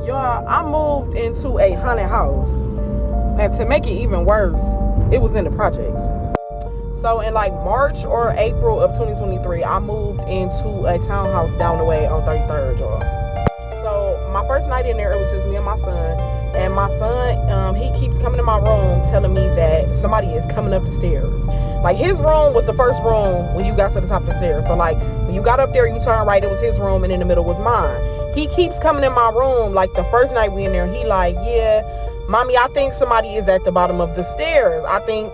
Y'all, I moved into a haunted house. And to make it even worse, it was in the projects. So in like March or April of 2023, I moved into a townhouse down the way on 33rd, y'all. So my first night in there, it was just me and my son. And my son, he keeps coming to my room telling me that somebody is coming up the stairs. Like, his room was the first room when you got to the top of the stairs. So like, when you got up there, you turn right, it was his room, and in the middle was mine. He keeps coming in my room, like the first night we in there, he like, yeah, mommy, I think somebody is at the bottom of the stairs. I think,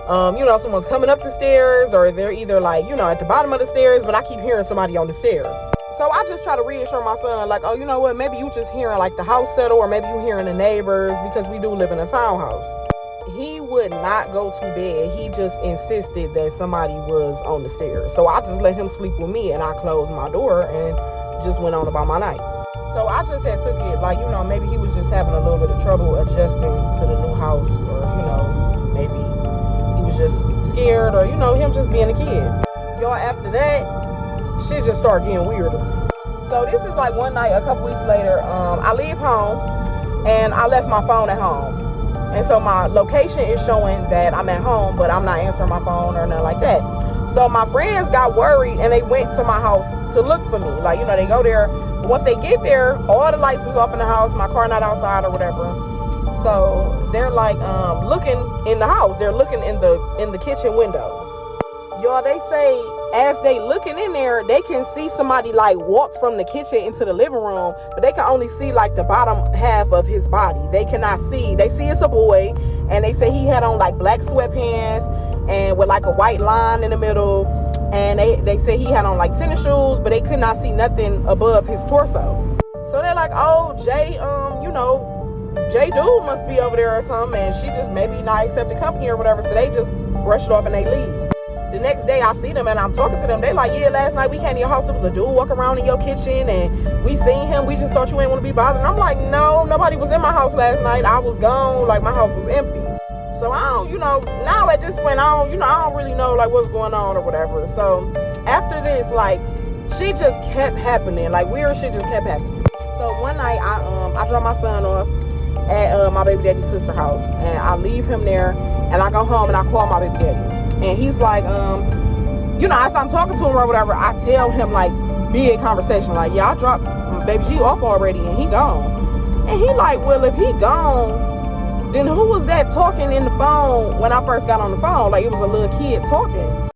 someone's coming up the stairs, or they're either like, at the bottom of the stairs, but I keep hearing somebody on the stairs. So I just try to reassure my son, like, oh, you know what, maybe you just hearing like the house settle, or maybe you hearing the neighbors, because we do live in a townhouse. He would not go to bed. He just insisted that somebody was on the stairs. So I just let him sleep with me, and I closed my door and just went on about my night. So I just had took it like, maybe he was just having a little bit of trouble adjusting to the new house, or, maybe he was just scared, or, him just being a kid. Y'all, after that, shit just started getting weirder. So this is like one night, a couple weeks later, I leave home, and I left my phone at home. And so my location is showing that I'm at home, but I'm not answering my phone or nothing like that. So my friends got worried, and they went to my house to look for me. Like, they go there. Once they get there, all the lights is off in the house. My car not outside or whatever. So they're like looking in the house. They're looking in the kitchen window. Y'all, they say as they looking in there, they can see somebody like walk from the kitchen into the living room, but they can only see like the bottom half of his body. They cannot see. They see it's a boy, and they say he had on like black sweatpants and with like a white line in the middle. And they say he had on like tennis shoes, but they could not see nothing above his torso. So they're like, oh, Jay, Jay dude must be over there or something, and she just maybe not accept the company or whatever. So they just brush it off and they leave. The next day I see them and I'm talking to them. They like, yeah, last night we came to your house. There was a dude walking around in your kitchen and we seen him. We just thought you ain't want to be bothered. And I'm like, no, nobody was in my house last night. I was gone. Like, my house was empty. So I don't, now at this point, I don't really know like what's going on or whatever. So after this, like, shit just kept happening. Like, weird shit just kept happening. So one night I drop my son off at my baby daddy's sister's house, and I leave him there, and I go home and I call my baby daddy. And he's like, as I'm talking to him or whatever, I tell him like big conversation, like, yeah, I dropped baby G off already and he gone. And he like, well, if he gone, then who was that talking in the phone when I first got on the phone? Like, it was a little kid talking.